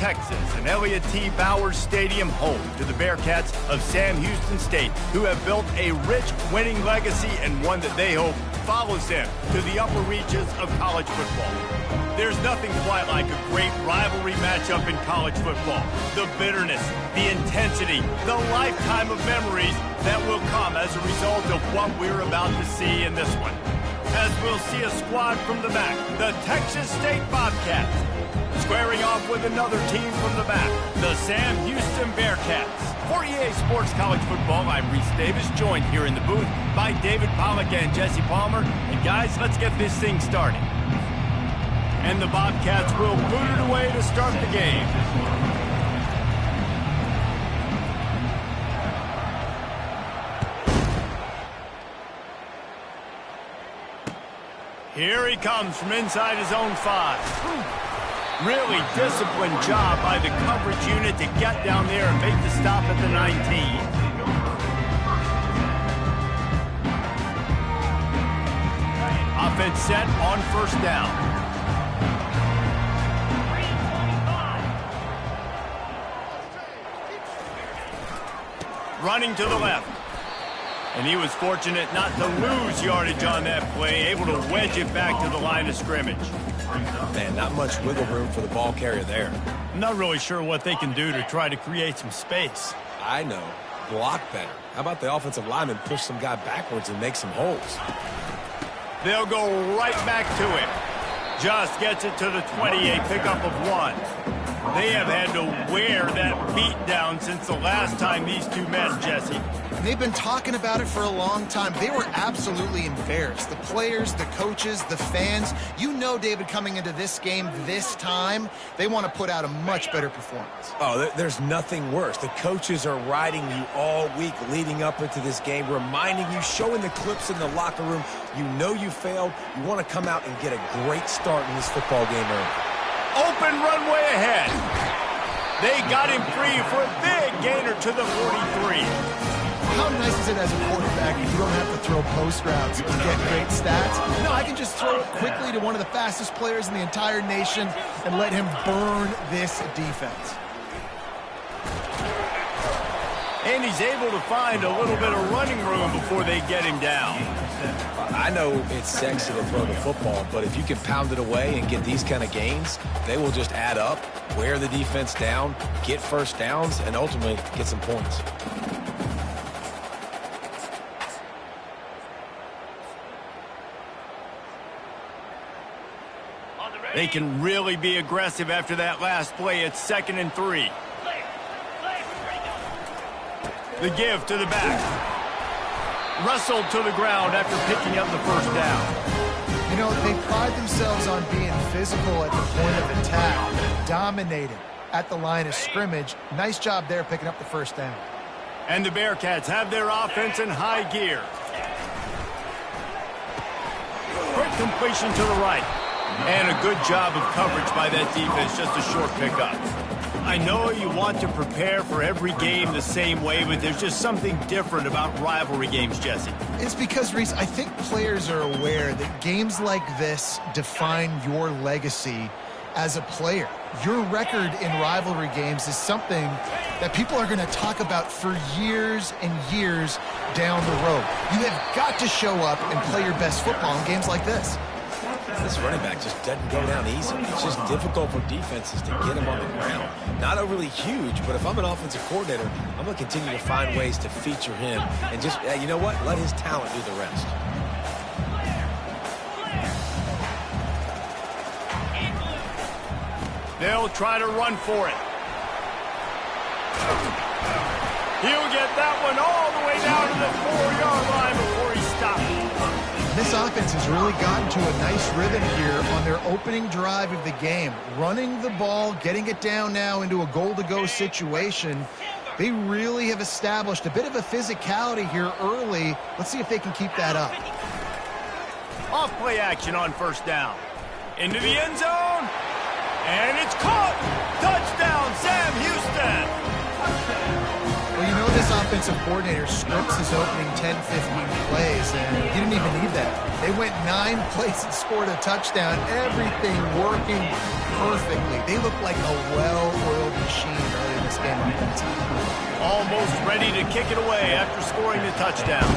Texas, and Elliott T. Bowers Stadium, home to the Bearcats of Sam Houston State, who have built a rich winning legacy and one that they hope follows them to the upper reaches of college football. There's nothing quite like a great rivalry matchup in college football. The bitterness, the intensity, the lifetime of memories that will come as a result of what we're about to see in this one. As we'll see a squad from the back, the Texas State Bobcats, squaring off with another team from the back, the Sam Houston Bearcats. For EA Sports College Football, I'm Reese Davis, joined here in the booth by David Pollack and Jesse Palmer. And guys, let's get this thing started. And the Bobcats will boot it away to start the game. Here he comes from inside his own 5. Really disciplined job by the coverage unit to get down there and make the stop at the 19. Offense set on first down. Running to the left. And he was fortunate not to lose yardage on that play, able to wedge it back to the line of scrimmage. Man, not much wiggle room for the ball carrier there. I'm not really sure what they can do to try to create some space. I know. Block better. How about the offensive lineman push some guy backwards and make some holes? They'll go right back to him. Just gets it to the 28, pickup of 1. They have had to wear that beat down since the last time these two met, Jesse. They've been talking about it for a long time. They were absolutely embarrassed. The players, the coaches, the fans. You know, David, coming into this game this time, they want to put out a much better performance. Oh, there's nothing worse. The coaches are riding you all week leading up into this game, reminding you, showing the clips in the locker room. You know you failed. You want to come out and get a great start in this football game early. Open runway ahead. They got him free for a big gainer to the 43. How nice is it as a quarterback if you don't have to throw post routes to get great stats? No, I can just throw it quickly to one of the fastest players in the entire nation and let him burn this defense. And he's able to find a little bit of running room before they get him down. I know it's sexy to throw the football, but if you can pound it away and get these kind of gains, they will just add up, wear the defense down, get first downs, and ultimately get some points. They can really be aggressive after that last play. It's 2nd and 3. The give to the back. Wrestled to the ground after picking up the first down. You know, they pride themselves on being physical at the point of attack, dominating at the line of scrimmage. Nice job there picking up the first down. And the Bearcats have their offense in high gear. Quick completion to the right. And a good job of coverage by that defense, just a short pickup. I know you want to prepare for every game the same way, but there's just something different about rivalry games, Jesse. It's because, Reese, I think players are aware that games like this define your legacy as a player. Your record in rivalry games is something that people are going to talk about for years and years down the road. You have got to show up and play your best football in games like this. This running back just doesn't go down easy. It's just difficult for defenses to get him on the ground. Not overly huge, but if I'm an offensive coordinator, I'm going to continue to find ways to feature him and just, you know what, let his talent do the rest. They'll try to run for it. He'll get that one all the way down to the 4-yard line before he stops. This offense has really gotten to a nice rhythm here on their opening drive of the game. Running the ball, getting it down now into a goal-to-go situation. They really have established a bit of a physicality here early. Let's see if they can keep that up. Off play action on first down. Into the end zone. And it's caught. Touchdown, Sam Houston. Well, you know this offense offensive coordinator scripts his opening 10, 15 plays, and he didn't even need that. They went 9 plays and scored a touchdown, everything working perfectly. They looked like a well-oiled machine early in this game offensively. Almost ready to kick it away after scoring the touchdown.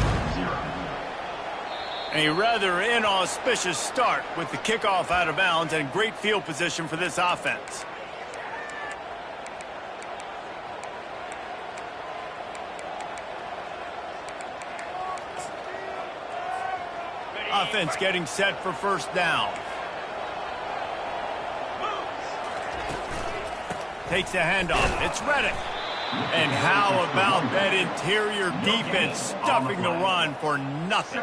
A rather inauspicious start with the kickoff out of bounds and great field position for this offense. Offense getting set for first down. Takes the handoff. It's Reddick. And how about that interior defense stuffing the run for nothing?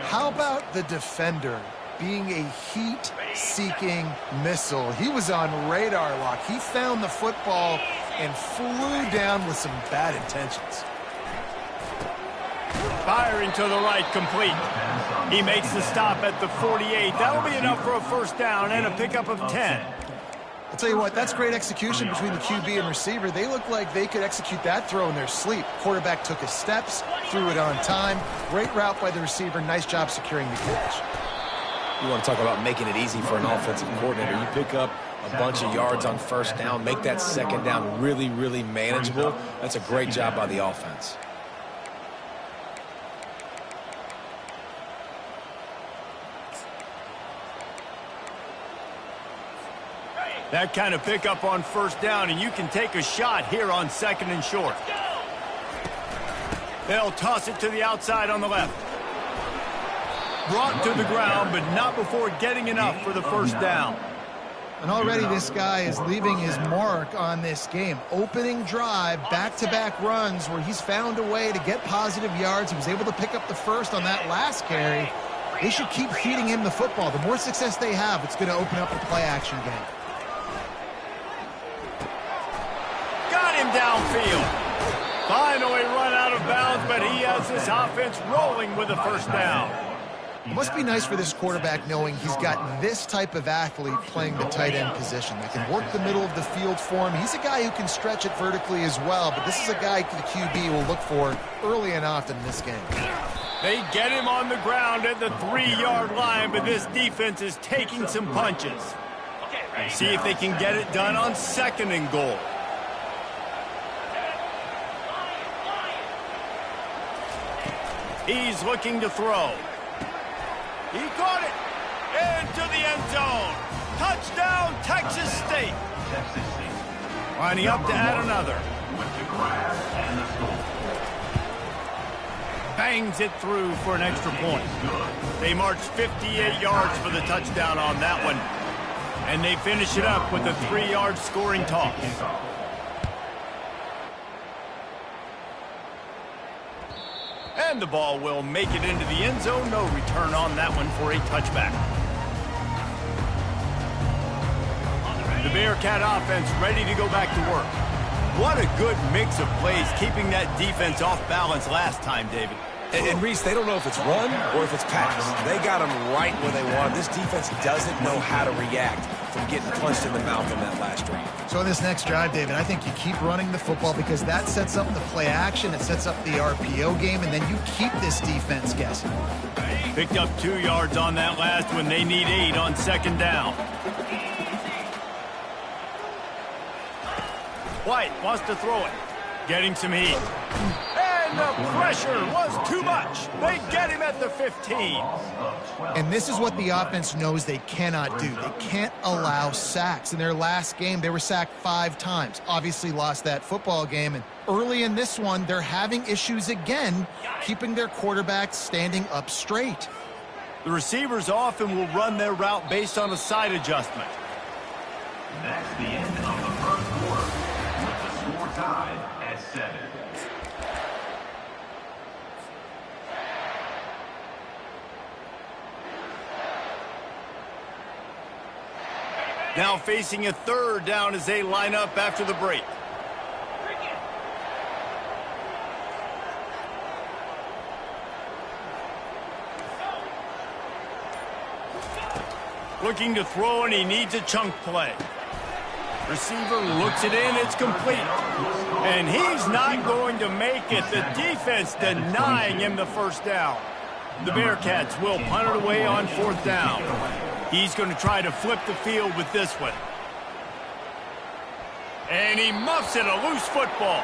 How about the defender being a heat-seeking missile? He was on radar lock. He found the football and flew down with some bad intentions. Firing to the right, complete. He makes the stop at the 48. That'll be enough for a first down and a pickup of 10. I'll tell you what, that's great execution between the QB and receiver. They look like they could execute that throw in their sleep. Quarterback took his steps, threw it on time. Great route by the receiver. Nice job securing the catch. You want to talk about making it easy for an offensive coordinator. You pick up a bunch of yards on first down, make that second down really, really manageable. That's a great job by the offense. That kind of pickup on first down, and you can take a shot here on second and short. They'll toss it to the outside on the left. Brought to the ground, but not before getting enough for the first down. And already this guy is leaving his mark on this game. Opening drive, back-to-back runs where he's found a way to get positive yards. He was able to pick up the first on that last carry. They should keep feeding him the football. The more success they have, it's going to open up the play-action game. Him downfield. Finally run out of bounds, but he has this offense rolling with a first down. It must be nice for this quarterback knowing he's got this type of athlete playing the tight end position that can work the middle of the field for him. He's a guy who can stretch it vertically as well, but this is a guy the QB will look for early and often in this game. They get him on the ground at the 3-yard line, but this defense is taking some punches. See if they can get it done on second and goal. He's looking to throw. He caught it into the end zone. Touchdown, Texas State. Lining up to add another. Bangs it through for an extra point. They march 58 yards for the touchdown on that one. And they finish it up with a 3-yard scoring toss. And the ball will make it into the end zone. No return on that one for a touchback. The Bearcat offense ready to go back to work. What a good mix of plays, keeping that defense off balance last time, David. And Reese, they don't know if it's run or if it's pass. They got them right where they want. This defense doesn't know how to react from getting punched in the mouth on that last drive. So in this next drive, David, I think you keep running the football because that sets up the play action, it sets up the RPO game, and then you keep this defense guessing. Picked up 2 yards on that last one. They need 8 on second down. White wants to throw it. Getting some heat. And the pressure was too much. They get him at the 15. And this is what the offense knows they cannot do. They can't allow sacks. In their last game, they were sacked 5 times. Obviously lost that football game. And early in this one, they're having issues again, keeping their quarterback standing up straight. The receivers often will run their route based on a side adjustment. That's the end of the first quarter, with the score tied at 7. Now facing a 3rd down as they line up after the break. Looking to throw, and he needs a chunk play. Receiver looks it in, it's complete. And he's not going to make it. The defense denying him the first down. The Bearcats will punt it away on 4th down. He's going to try to flip the field with this one. And he muffs it, a loose football.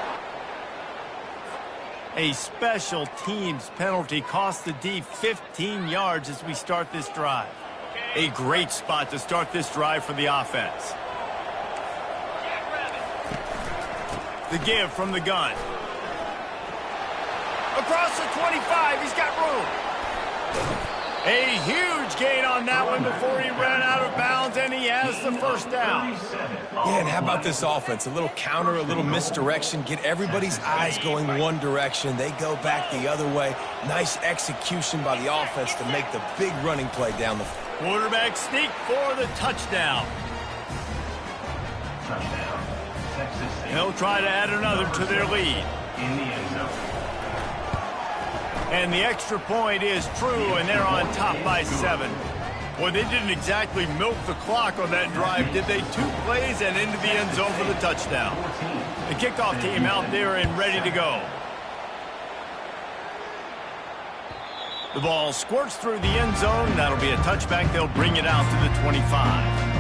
A special teams penalty cost the D 15 yards as we start this drive. A great spot to start this drive for the offense. The give from the gun. Across the 25, he's got room. A huge gain on that one before he ran out of bounds, and he has the first down. Yeah, and how about this offense? A little counter, a little misdirection, get everybody's eyes going one direction. They go back the other way. Nice execution by the offense to make the big running play down the field. Quarterback sneak for the touchdown. They'll try to add another to their lead. In the end zone. And the extra point is true, and they're on top by 7. Boy, they didn't exactly milk the clock on that drive, did they? 2 plays and into the end zone for the touchdown. The kickoff team out there and ready to go. The ball squirts through the end zone. That'll be a touchback. They'll bring it out to the 25.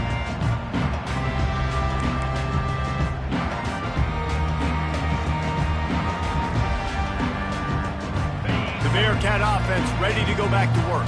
Bearcat offense ready to go back to work.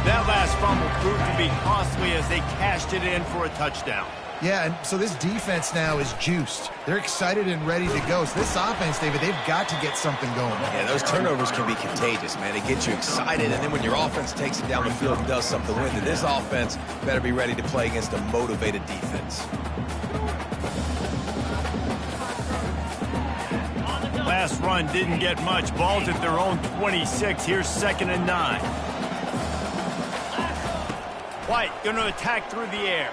That last fumble proved to be costly as they cashed it in for a touchdown. Yeah, and so this defense now is juiced. They're excited and ready to go. So this offense, David, they've got to get something going. Yeah, those turnovers can be contagious, man. It gets you excited, and then when your offense takes it down the field and does something with it, this offense better be ready to play against a motivated defense. Last run didn't get much. Ball's at their own 26. Here's 2nd and 9. White going to attack through the air.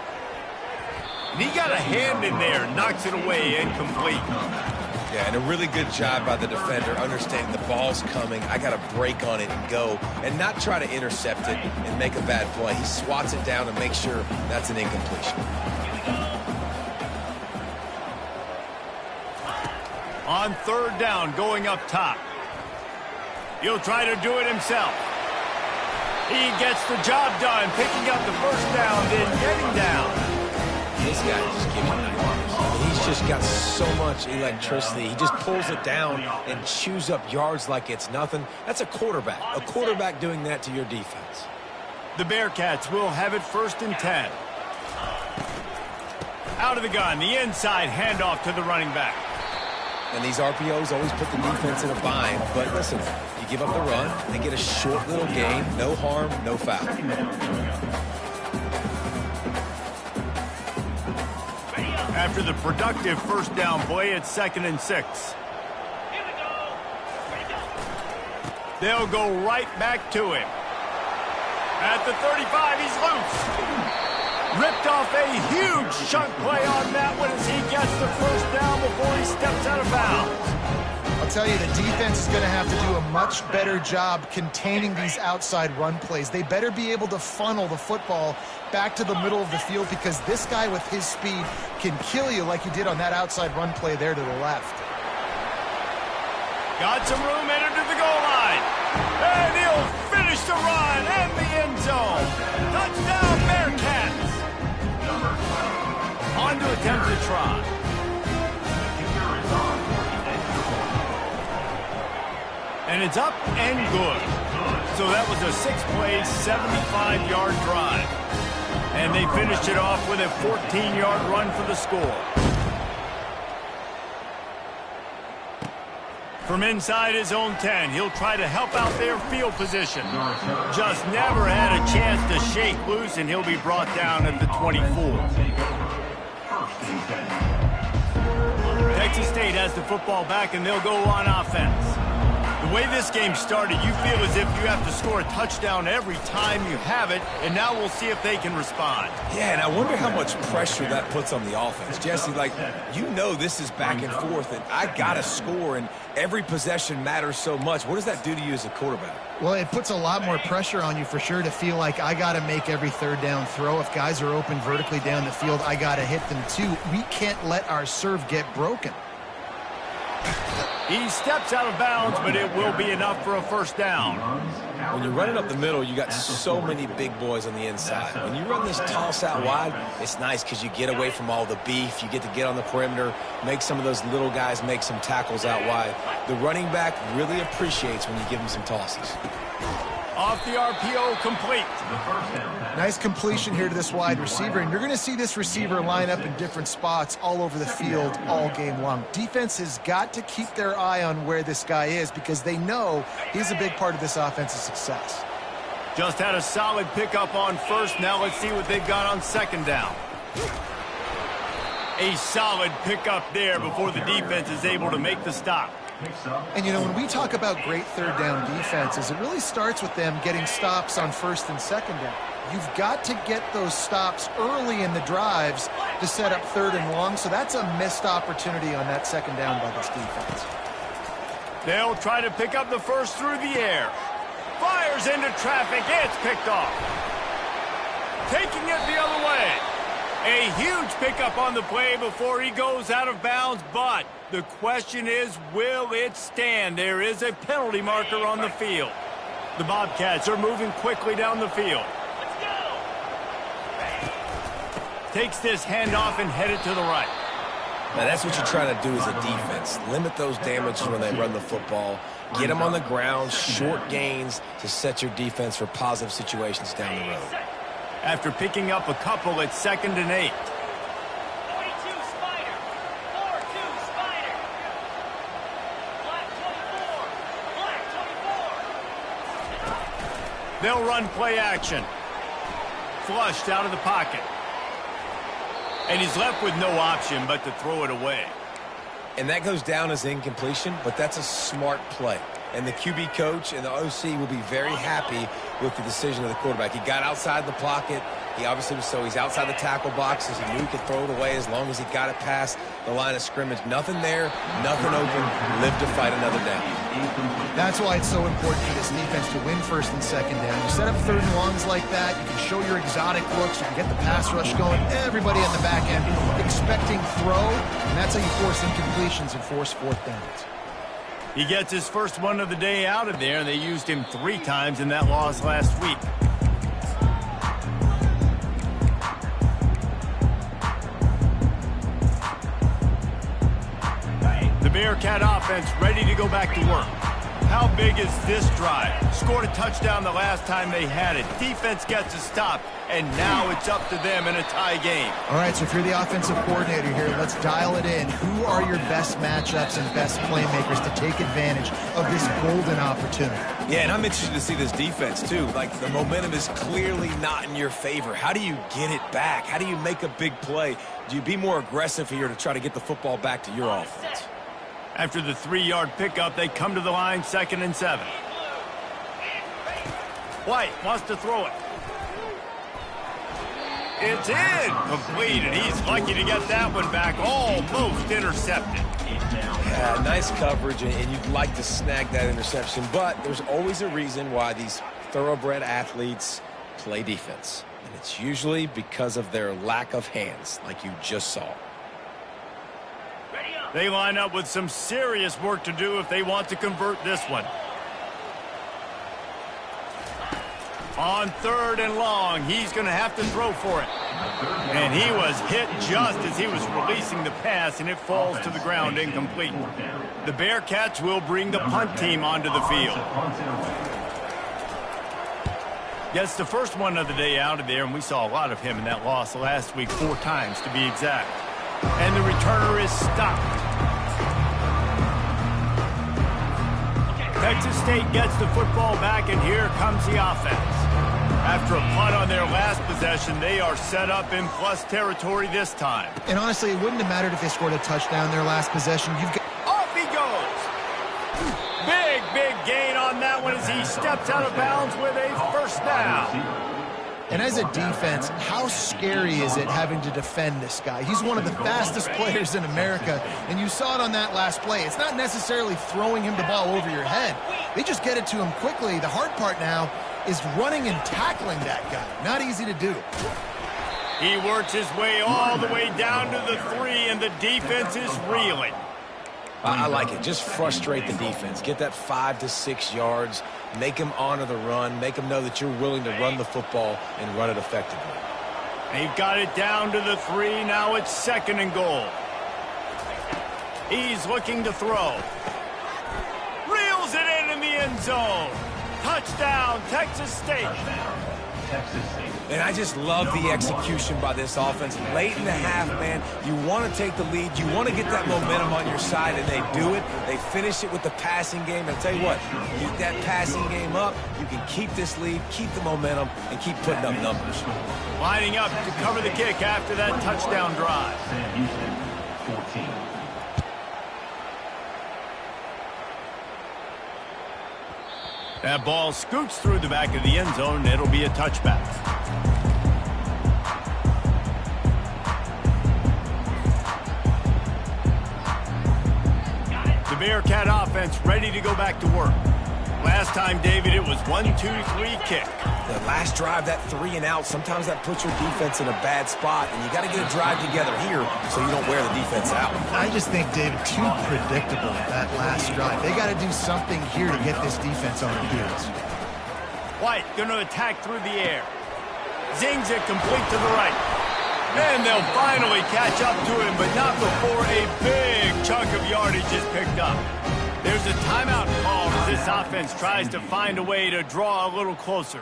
And he got a hand in there. Knocks it away. Incomplete. Yeah, and a really good job by the defender understanding the ball's coming. I got to break on it and go and not try to intercept it and make a bad play. He swats it down and makes sure that's an incompletion. On 3rd down, going up top. He'll try to do it himself. He gets the job done, picking up the first down, then getting down. This guy just gives you nightmares. He's just got so much electricity. He just pulls it down and chews up yards like it's nothing. That's a quarterback. A quarterback doing that to your defense. The Bearcats will have it 1st and 10. Out of the gun, the inside handoff to the running back. And these RPOs always put the defense in a bind. But listen, you give up the run, they get a short little gain, no harm, no foul. After the productive first down play, it's 2nd and 6. They'll go right back to him. At the 35, he's loose. Ripped off a huge chunk play on that one as he gets the first down before he steps out of bounds. I'll tell you, the defense is going to have to do a much better job containing these outside run plays. They better be able to funnel the football back to the middle of the field because this guy with his speed can kill you like he did on that outside run play there to the left. Got some room, entered to the goal line. And he'll finish the run and the end zone. Touchdown, Bearcats. On to attempt to try. And it's up and good. So that was a 6-play, 75-yard drive. And they finished it off with a 14-yard run for the score. From inside his own 10, he'll try to help out their field position. Just never had a chance to shake loose, and he'll be brought down at the 24. Texas State has the football back, and they'll go on offense. The way this game started, you feel as if you have to score a touchdown every time you have it, and now we'll see if they can respond. Yeah, and I wonder how much pressure that puts on the offense. Jesse, like, you know this is back and forth, and I got to score, and every possession matters so much. What does that do to you as a quarterback? Well, it puts a lot more pressure on you for sure to feel like I got to make every third down throw. If guys are open vertically down the field, I got to hit them too. We can't let our serve get broken. He steps out of bounds, but it will be enough for a first down. When you're running up the middle, you got so many big boys on the inside. When you run this toss out wide, it's nice because you get away from all the beef. You get to get on the perimeter, make some of those little guys make some tackles out wide. The running back really appreciates when you give him some tosses. Off the RPO, complete. Nice completion here to this wide receiver, and you're going to see this receiver line up in different spots all over the field all game long. Defense has got to keep their eye on where this guy is because they know he's a big part of this offense's success. Just had a solid pickup on first. Now let's see what they've got on second down. A solid pickup there before the defense is able to make the stop. And, you know, when we talk about great third down defenses, it really starts with them getting stops on first and second down. You've got to get those stops early in the drives to set up third and long, so that's a missed opportunity on that second down by this defense. They'll try to pick up the first through the air. Fires into traffic. It's picked off. Taking it the other way. A huge pickup on the play before he goes out of bounds, but the question is, will it stand? There is a penalty marker on the field. The Bobcats are moving quickly down the field. Let's go. Takes this handoff and headed to the right. Now, that's what you're trying to do as a defense. Limit those damages when they run the football. Get them on the ground, short gains to set your defense for positive situations down the road. After picking up a couple, it's 2nd and 8. 42 Spider. 4-2 Spider. Black 24. Black 24. They'll run play action. Flushed out of the pocket. And he's left with no option but to throw it away. And that goes down as incompletion, but that's a smart play. And the QB coach and the OC will be very happy with the decision of the quarterback. He got outside the pocket. He obviously was he's outside the tackle boxes. He knew he could throw it away as long as he got it past the line of scrimmage. Nothing there, nothing open. Live to fight another down. That's why it's so important for this defense to win first and second down. You set up third and longs like that, you can show your exotic looks, you can get the pass rush going, everybody on the back end expecting throw, and that's how you force incompletions and force fourth downs. He gets his first one of the day out of there, and they used him 3 times in that loss last week. The Bearcat offense ready to go back to work. How big is this drive? Scored a touchdown the last time they had it. Defense gets a stop, and now it's up to them in a tie game. All right, so if you're the offensive coordinator here, let's dial it in. Who are your best matchups and best playmakers to take advantage of this golden opportunity? Yeah, and I'm interested to see this defense, too. Like, the momentum is clearly not in your favor. How do you get it back? How do you make a big play? Do you be more aggressive here to try to get the football back to your offense? After the 3-yard pickup, they come to the line, 2nd and 7. White wants to throw it. It's in. Completed. He's lucky to get that one back. Almost intercepted. Yeah, nice coverage, and you'd like to snag that interception, but there's always a reason why these thoroughbred athletes play defense, and it's usually because of their lack of hands, like you just saw. They line up with some serious work to do if they want to convert this one. On 3rd and long, he's going to have to throw for it. And he was hit just as he was releasing the pass, and it falls to the ground incomplete. The Bearcats will bring the punt team onto the field. Gets the first one of the day out of there, and we saw a lot of him in that loss last week, 4 times to be exact. And the returner is stopped. Texas State gets the football back, and here comes the offense. After a punt on their last possession, they are set up in plus territory this time. And honestly, it wouldn't have mattered if they scored a touchdown their last possession. Off he goes. Big he steps out of bounds with a first down. And as a defense, how scary is it having to defend this guy? He's one of the fastest players in America, and you saw it on that last play. It's not necessarily throwing him the ball over your head. They just get it to him quickly. The hard part now is running and tackling that guy. Not easy to do. He works his way all the way down to the 3, and the defense is reeling. I like it. Just frustrate the defense. Get that 5 to 6 yards. Make them honor the run. Make them know that you're willing to run the football and run it effectively. They've got it down to the 3. Now it's 2nd and goal. He's looking to throw. Reels it in the end zone. Touchdown, Texas State. Texas State. And I just love the execution by this offense. Late in the half, man, you want to take the lead. You want to get that momentum on your side, and they do it. They finish it with the passing game. And I'll tell you what, keep that passing game up. You can keep this lead, keep the momentum, and keep putting up numbers. Lining up to cover the kick after that touchdown drive. Sam Houston, 14. That ball scoots through the back of the end zone, and it'll be a touchback. The Bearcat offense ready to go back to work. Last time, David, it was 1-2-3 kick. The last drive, that 3 and out, sometimes that puts your defense in a bad spot, and you got to get a drive together here so you don't wear the defense out. I just think, David, too predictable that last drive. They got to do something here to get this defense on their heels. White going to attack through the air. Zings it complete to the right. And they'll finally catch up to him, but not before a big chunk of yardage is picked up. There's a timeout called as this offense tries to find a way to draw a little closer.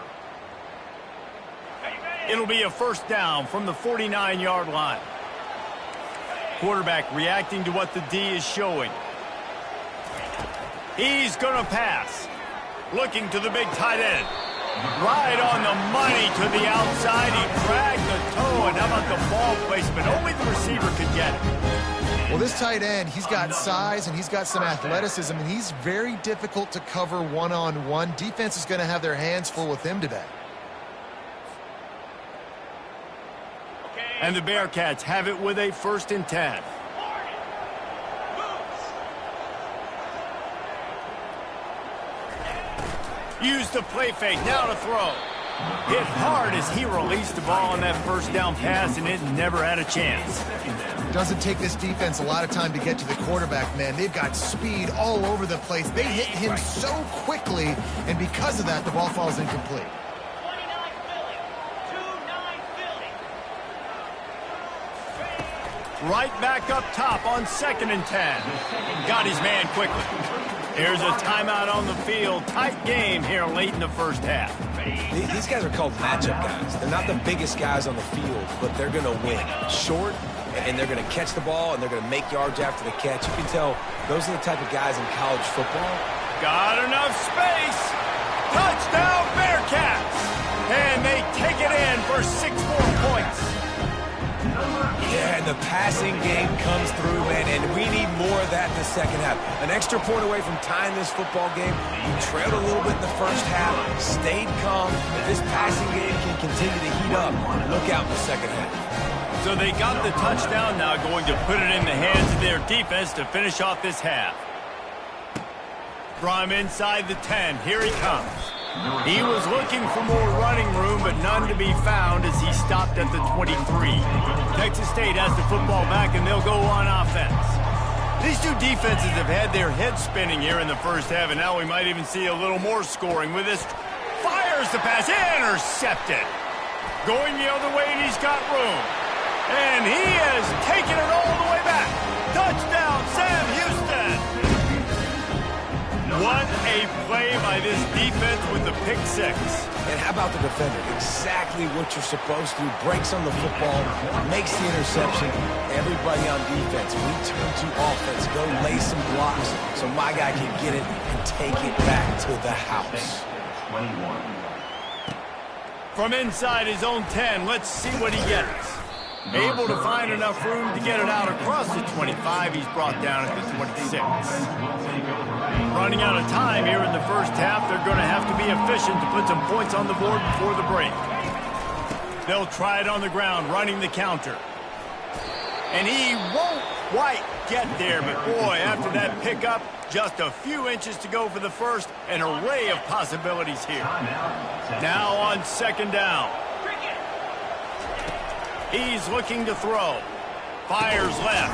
It'll be a first down from the 49-yard line. Quarterback reacting to what the D is showing. He's going to pass. Looking to the big tight end. Right on the money to the outside. He dragged the toe, and how about the ball placement? Only the receiver could get it. Well, this tight end, he's got size and he's got some athleticism, and he's very difficult to cover one-on-one. Defense is going to have their hands full with him today. And the Bearcats have it with a 1st and 10. Use the play fake, now to throw. Hit hard as he released the ball on that first down pass, and it never had a chance. Doesn't take this defense a lot of time to get to the quarterback, man. They've got speed all over the place. They hit him so quickly, and because of that, the ball falls incomplete. 29 Philly. 2-9 Philly. Right back up top on 2nd and 10. Got his man quickly. Here's a timeout on the field. Tight game here late in the first half. These guys are called matchup guys. They're not the biggest guys on the field, but they're going to win. Short, and they're going to catch the ball, and they're going to make yards after the catch. You can tell those are the type of guys in college football. Got enough space. Touchdown, Bearcats. And they take it in for 6 more points. Yeah, and the passing game comes through, man, and we need more of that in the second half. An extra point away from tying this football game. You trailed a little bit in the first half, stayed calm. If this passing game can continue to heat up, look out in the second half. So they got the touchdown, now going to put it in the hands of their defense to finish off this half. From inside the 10, here he comes. He was looking for more running room, but none to be found as he stopped at the 23. Texas State has the football back, and they'll go on offense. These two defenses have had their heads spinning here in the first half, and now we might even see a little more scoring with this. Fires the pass, intercepted. Going the other way, and he's got room. And he has taken it all the way back. Touchdown, Sam Houston. What a play by this defense with the pick 6. And how about the defender? Exactly what you're supposed to. Breaks on the football, makes the interception. Everybody on defense, we turn to offense. Go lay some blocks so my guy can get it and take it back to the house. 21. From inside his own 10, let's see what he gets. Able to find enough room to get it out across the 25. He's brought down at the 26. Running out of time here in the first half. They're going to have to be efficient to put some points on the board before the break. They'll try it on the ground, running the counter. And he won't quite get there, but boy, after that pickup, just a few inches to go for the first. An array of possibilities here. Now on second down. He's looking to throw. Fires left.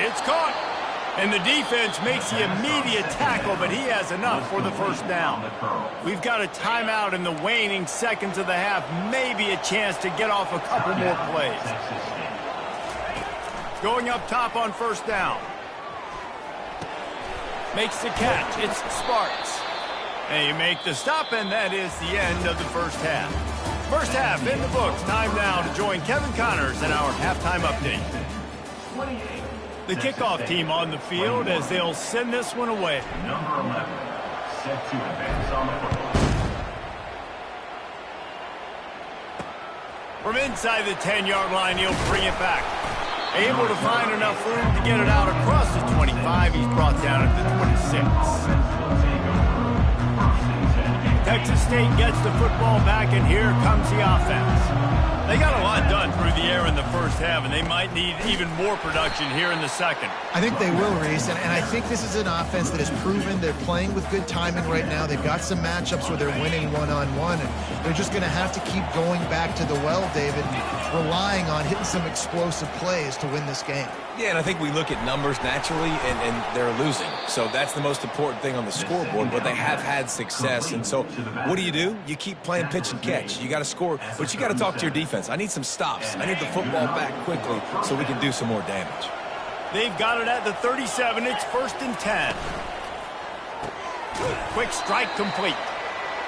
It's caught. And the defense makes the immediate tackle, but he has enough for the first down. We've got a timeout in the waning seconds of the half. Maybe a chance to get off a couple more plays. Going up top on first down. Makes the catch. It's Sparks. And you make the stop, and that is the end of the first half. First half in the books. Time now to join Kevin Connors in our halftime update. The kickoff team on the field as they'll send this one away. Number 11, set to advance on the football. From inside the 10-yard line, he'll bring it back. Able to find enough room to get it out across the 25. He's brought down at the 26. Texas State gets the football back, and here comes the offense. They got a lot done through the air in the first half, and they might need even more production here in the second. I think they will, Reese, and I think this is an offense that has proven they're playing with good timing right now. They've got some matchups where they're winning one-on-one, and they're just going to have to keep going back to the well, David, and relying on hitting some explosive plays to win this game. Yeah, and I think we look at numbers naturally, and they're losing. So that's the most important thing on the scoreboard, but they have had success. And so what do? You keep playing pitch and catch. You got to score, but you got to talk to your defense. I need some stops. I need the football back quickly so we can do some more damage. They've got it at the 37. It's 1st and 10. Quick strike complete.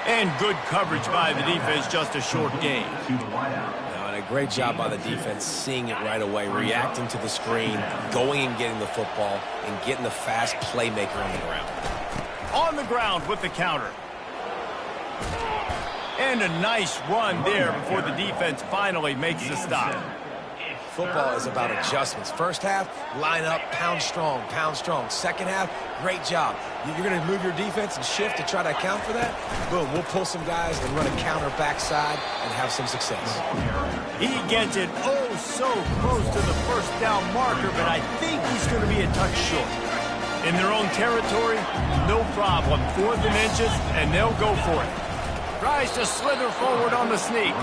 And good coverage by the defense, just a short gain. And a great job by the defense, seeing it right away, reacting to the screen, going and getting the football, and getting the fast playmaker on the ground. On the ground with the counter. And a nice run there before the defense finally makes the stop. Football is about adjustments. First half, line up, pound strong, pound strong. Second half, great job. You're going to move your defense and shift to try to account for that. Boom, we'll pull some guys and run a counter backside and have some success. He gets it oh so close to the first down marker, but I think he's going to be a touch short. In their own territory, no problem. 4th and inches, and they'll go for it. Tries to slither forward on the sneak.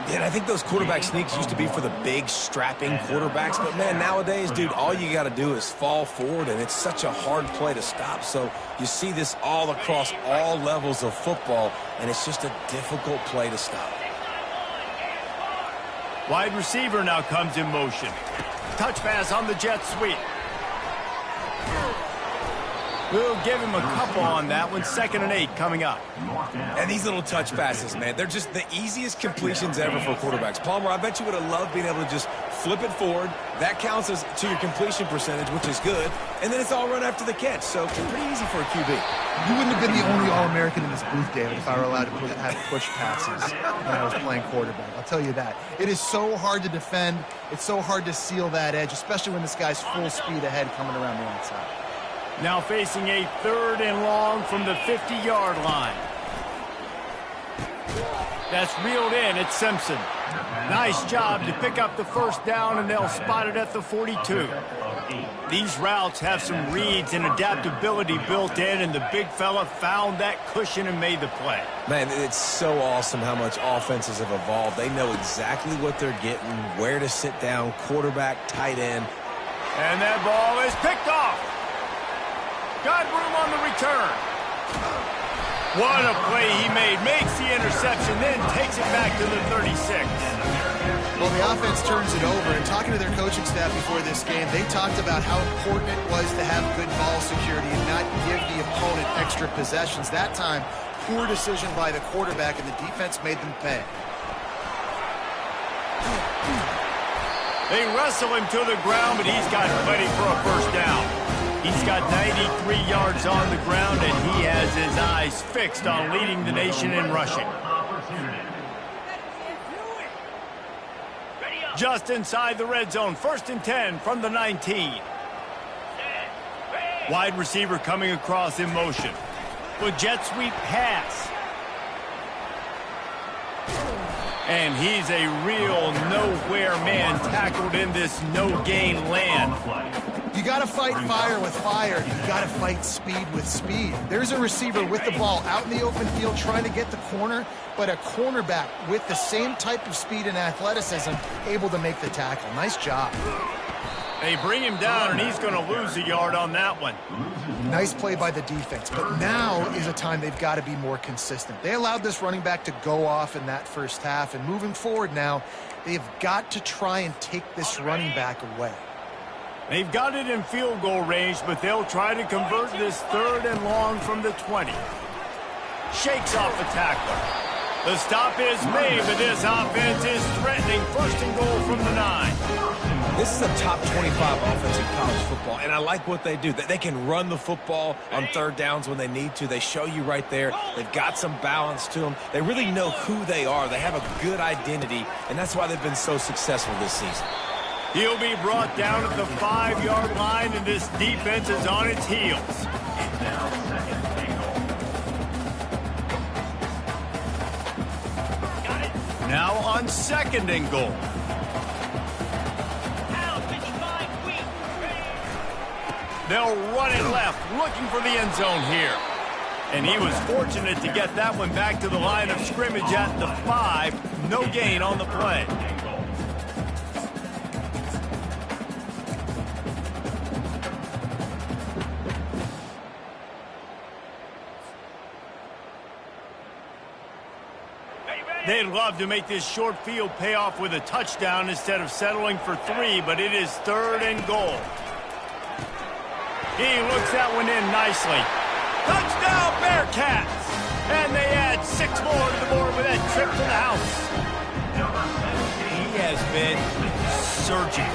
Yeah, and I think those quarterback sneaks used to be for the big, strapping quarterbacks. But, man, nowadays, dude, all you got to do is fall forward, and it's such a hard play to stop. So you see this all across all levels of football, and it's just a difficult play to stop. Wide receiver now comes in motion. Touch pass on the jet sweep. We'll give him a couple on that one. 2nd and 8 coming up. And these little touch passes, man, they're just the easiest completions ever for quarterbacks. Palmer, I bet you would have loved being able to just flip it forward. That counts as to your completion percentage, which is good. And then it's all run after the catch, so it's pretty easy for a QB. You wouldn't have been the only All-American in this booth, David, if I were allowed to have push passes when I was playing quarterback. I'll tell you that. It is so hard to defend. It's so hard to seal that edge, especially when this guy's full speed ahead coming around the outside. Now facing a 3rd and long from the 50-yard line. That's reeled in. It's Simpson. Nice job to pick up the first down, and they'll spot it at the 42. These routes have some reads and adaptability built in, and the big fella found that cushion and made the play. Man, it's so awesome how much offenses have evolved. They know exactly what they're getting, where to sit down, quarterback, tight end. And that ball is picked off. Got room on the return. What a play he made. Makes the interception, then takes it back to the 36. Well, the offense turns it over, and talking to their coaching staff before this game, they talked about how important it was to have good ball security and not give the opponent extra possessions. That time, poor decision by the quarterback, and the defense made them pay. They wrestle him to the ground, but he's got plenty for a first down. He's got 93 yards on the ground, and he has his eyes fixed on leading the nation in rushing. Just inside the red zone, 1st and 10 from the 19. Wide receiver coming across in motion. With jet sweep pass. And he's a real nowhere man tackled in this no-gain land. You got to fight fire with fire. You got to fight speed with speed. There's a receiver with the ball out in the open field trying to get the corner, but a cornerback with the same type of speed and athleticism able to make the tackle. Nice job. They bring him down, and he's going to lose a yard on that one. Nice play by the defense, but now is a time they've got to be more consistent. They allowed this running back to go off in that first half, and moving forward now, they've got to try and take this running back away. They've got it in field goal range, but they'll try to convert this 3rd and long from the 20. Shakes off the tackler. The stop is made, but this offense is threatening 1st and goal from the 9. This is a top 25 offense in college football, and I like what they do. They can run the football on 3rd downs when they need to. They show you right there. They've got some balance to them. They really know who they are. They have a good identity, and that's why they've been so successful this season. He'll be brought down at the 5-yard line, and this defense is on its heels. Now on 2nd and goal. They'll run it left, looking for the end zone here. And he was fortunate to get that one back to the line of scrimmage at the 5. No gain on the play. They'd love to make this short field pay off with a touchdown instead of settling for 3, but it is 3rd and goal. He looks that one in nicely. Touchdown, Bearcats! And they add 6 more to the board with that trip to the house. He has been surgical.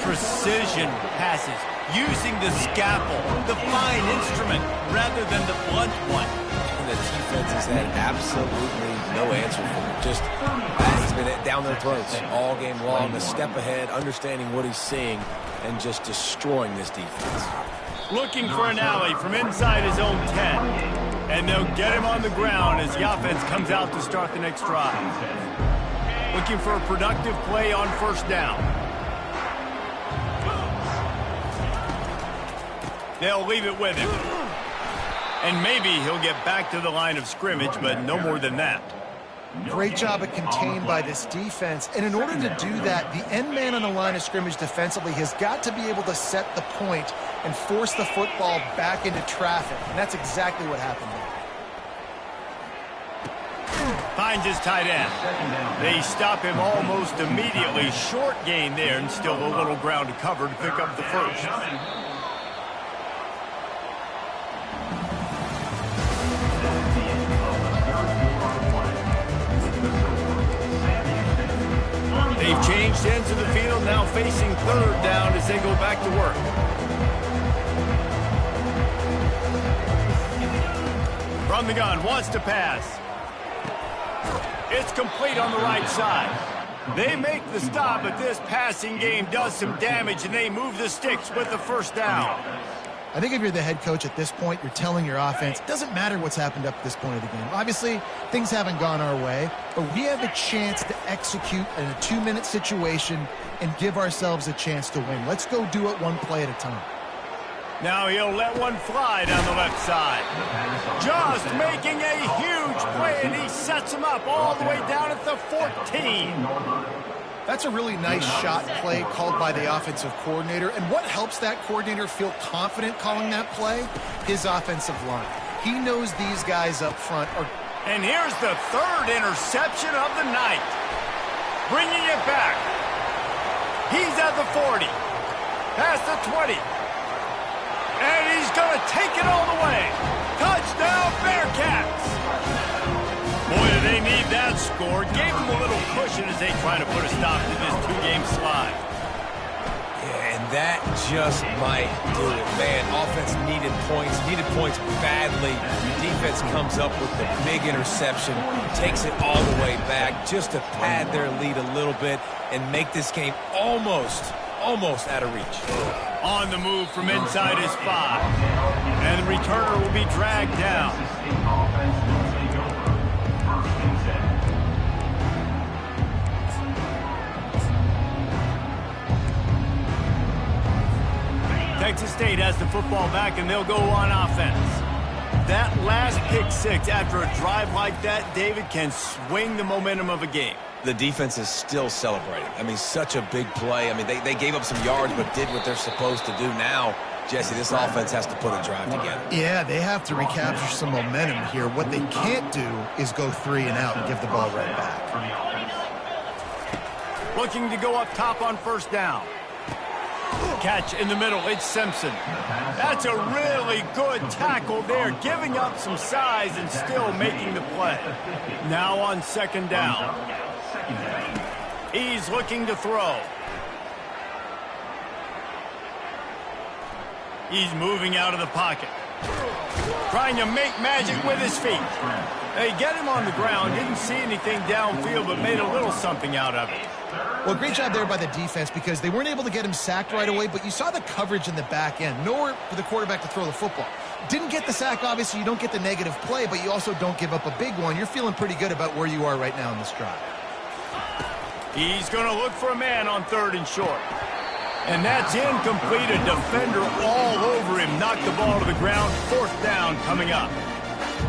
Precision passes, using the scalpel, the fine instrument, rather than the blunt one. And the defense has had absolutely no answer for him. Just he's been down their throats all game long, a step ahead, understanding what he's seeing, and just destroying this defense. Looking for an alley from inside his own 10. And they'll get him on the ground as the offense comes out to start the next drive. Looking for a productive play on 1st down. They'll leave it with him. And maybe he'll get back to the line of scrimmage, but no more than that. Great job of contained by this defense. And in order to do that, the end man on the line of scrimmage defensively has got to be able to set the point and force the football back into traffic. And that's exactly what happened there. Finds his tight end. They stop him almost immediately. Short gain there, and still a little ground to cover to pick up the 1st. They've changed ends of the field, now facing 3rd down as they go back to work. From the gun, wants to pass. It's complete on the right side. They make the stop, but this passing game does some damage, and they move the sticks with the 1st down. I think if you're the head coach at this point, you're telling your offense, it doesn't matter what's happened up to this point of the game. Obviously, things haven't gone our way, but we have a chance to execute in a 2-minute situation and give ourselves a chance to win. Let's go do it one play at a time. Now he'll let one fly down the left side. Just making a huge play, and he sets him up all the way down at the 14. That's a really nice shot play called by the offensive coordinator. And what helps that coordinator feel confident calling that play? His offensive line. He knows these guys up front are... And here's the 3rd interception of the night. Bringing it back. He's at the 40. Past the 20. And he's going to take it all the way. Touchdown, Bearcats. Boy, do they need that score. Gave them a little cushion as they try to put a stop to this 2-game slide. Yeah, and that just might do it. Man, offense needed points badly. Defense comes up with the big interception, takes it all the way back just to pad their lead a little bit and make this game almost out of reach. On the move from inside his 5. And the returner will be dragged down. Texas State has the football back, and they'll go on offense. That last pick 6 after a drive like that, David, can swing the momentum of a game. The defense is still celebrating. I mean, such a big play. I mean, they gave up some yards but did what they're supposed to do. Now, Jesse, this offense has to put a drive together. Yeah, they have to recapture some momentum here. What they can't do is go 3 and out and give the ball right back. Looking to go up top on first down. Catch in the middle, it's Simpson. That's a really good tackle there, giving up some size and still making the play. Now on second down. He's looking to throw. He's moving out of the pocket. Trying to make magic with his feet. They get him on the ground, didn't see anything downfield, but made a little something out of it. Well, great job there by the defense because they weren't able to get him sacked right away, but you saw the coverage in the back end. Nowhere for the quarterback to throw the football. Didn't get the sack, obviously. You don't get the negative play, but you also don't give up a big one. You're feeling pretty good about where you are right now in this drive. He's going to look for a man on 3rd and short. And that's incomplete. A defender all over him. Knocked the ball to the ground. 4th down coming up.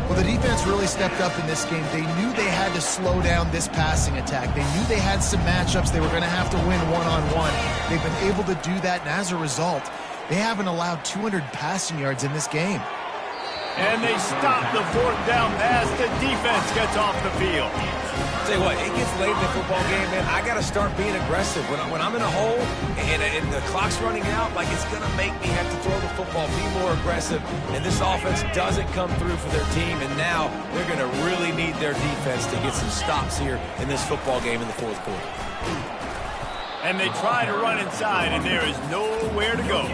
Well, the defense really stepped up in this game. They knew they had to slow down this passing attack. They knew they had some matchups they were going to have to win one-on-one. They've been able to do that, and as a result, they haven't allowed 200 passing yards in this game. And they stop the 4th down pass. The defense gets off the field. Tell you what, it gets late in the football game, man. I got to start being aggressive. When I'm in a hole and the clock's running out, like it's going to make me have to throw the football, be more aggressive. And this offense doesn't come through for their team, and now they're going to really need their defense to get some stops here in this football game in the 4th quarter. And they try to run inside, and there is nowhere to go.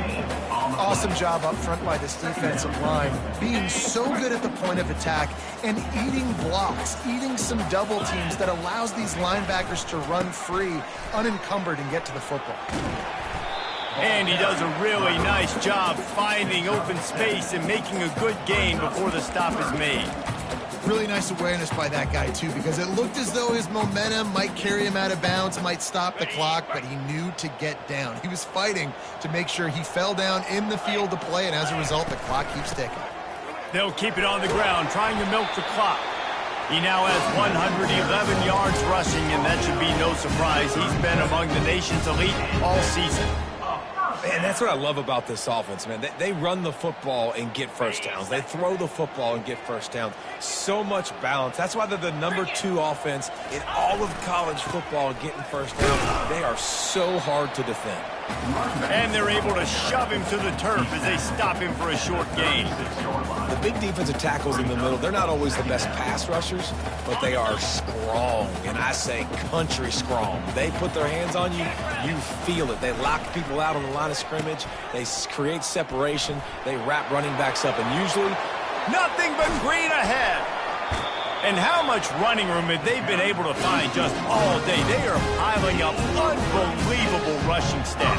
Awesome job up front by this defensive line, being so good at the point of attack and eating blocks, eating some double teams that allows these linebackers to run free, unencumbered, and get to the football. And he does a really nice job finding open space and making a good gain before the stop is made. Really nice awareness by that guy, too, because it looked as though his momentum might carry him out of bounds, might stop the clock, but he knew to get down. He was fighting to make sure he fell down in the field to play, and as a result, the clock keeps ticking. They'll keep it on the ground, trying to milk the clock. He now has 111 yards rushing, and that should be no surprise. He's been among the nation's elite all season. Man, that's what I love about this offense, man. They run the football and get first downs. They throw the football and get first downs. So much balance. That's why they're the #2 offense in all of college football getting first downs. They are so hard to defend. And they're able to shove him to the turf as they stop him for a short gain. The big defensive tackles in the middle, they're not always the best pass rushers, but they are strong, and I say country strong. They put their hands on you, you feel it. They lock people out on the line of scrimmage. They create separation. They wrap running backs up, and usually nothing but green ahead. And how much running room have they been able to find just all day? They are piling up unbelievable rushing stats.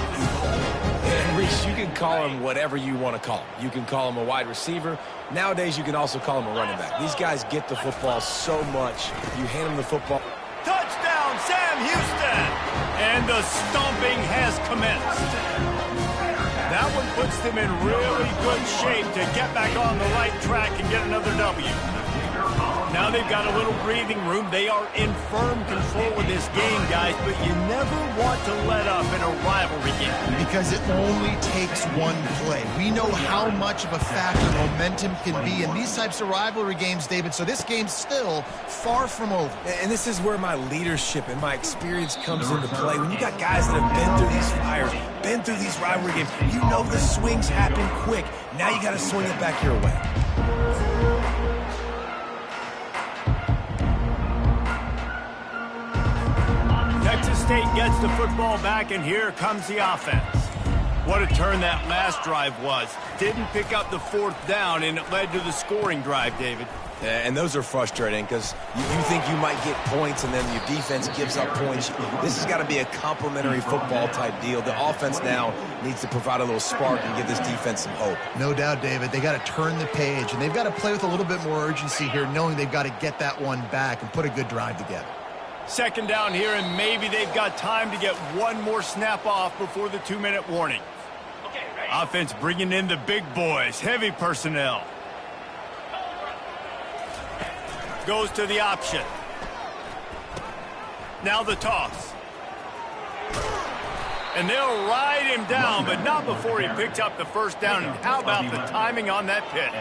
And Reese, you can call him whatever you want to call him. You can call him a wide receiver. Nowadays, you can also call him a running back. These guys get the football so much. You hand them the football. Touchdown, Sam Houston! And the stomping has commenced. That one puts them in really good shape to get back on the right track and get another W. Now they've got a little breathing room. They are in firm control of this game, guys, but you never want to let up in a rivalry game. Because it only takes one play. We know how much of a factor momentum can be in these types of rivalry games, David, so this game's still far from over. And this is where my leadership and my experience comes into play. When you got guys that have been through these fires, been through these rivalry games, you know the swings happen quick. Now you got to swing it back your way. Texas State gets the football back, and here comes the offense. What a turn that last drive was. Didn't pick up the 4th down, and it led to the scoring drive, David. Yeah, and those are frustrating because you think you might get points and then your defense gives up points. This has got to be a complementary football type deal. The offense now needs to provide a little spark and give this defense some hope. No doubt, David. They got to turn the page, and they've got to play with a little bit more urgency here, knowing they've got to get that one back and put a good drive together. 2nd down here, and maybe they've got time to get one more snap off before the 2-minute warning. Offense bringing in the big boys, heavy personnel. Goes to the option. Now the toss. And they'll ride him down, but not before he picks up the 1st down. And how about the timing on that pitch?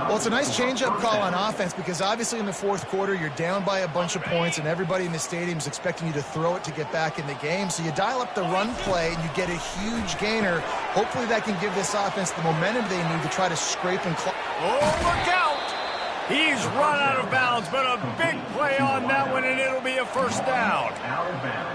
Well, it's a nice change-up call on offense because obviously in the 4th quarter, you're down by a bunch of points and everybody in the stadium is expecting you to throw it to get back in the game. So you dial up the run play and you get a huge gainer. Hopefully that can give this offense the momentum they need to try to scrape and claw. Oh, look out! He's run out of bounds, but a big play on that one, and it'll be a 1st down.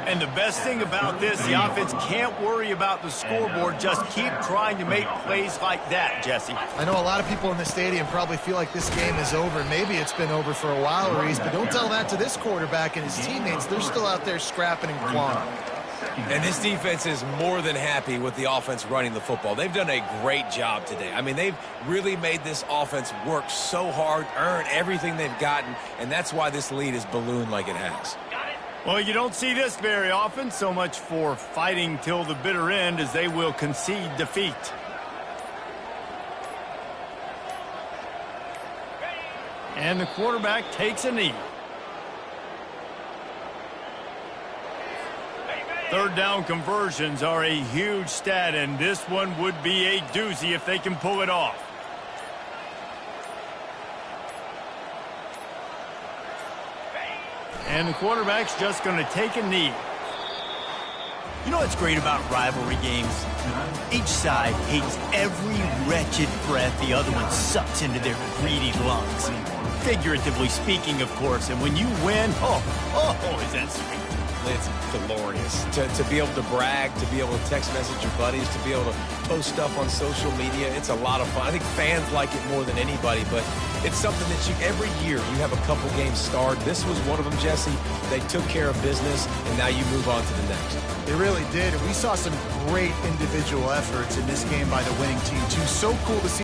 And the best thing about this, the offense can't worry about the scoreboard. Just keep trying to make plays like that, Jesse. I know a lot of people in the stadium probably feel like this game is over. Maybe it's been over for a while, Reese, but don't tell that to this quarterback and his teammates. They're still out there scrapping and clawing. And this defense is more than happy with the offense running the football. They've done a great job today. I mean, they've really made this offense work so hard, earn everything they've gotten, and that's why this lead is ballooned like it has. Well, you don't see this very often. So much for fighting till the bitter end as they will concede defeat. And the quarterback takes a knee. 3rd down conversions are a huge stat, and this one would be a doozy if they can pull it off. And the quarterback's just going to take a knee. You know what's great about rivalry games? Each side hates every wretched breath the other one sucks into their greedy lungs. Figuratively speaking, of course, and when you win, oh, is that sweet. It's glorious to be able to brag, to be able to text message your buddies, to be able to post stuff on social media. It's a lot of fun. I think fans like it more than anybody, but it's something that every year you have a couple games starred. This was one of them, Jesse. They took care of business, and now you move on to the next. They really did, and we saw some great individual efforts in this game by the winning team, too. So cool to see.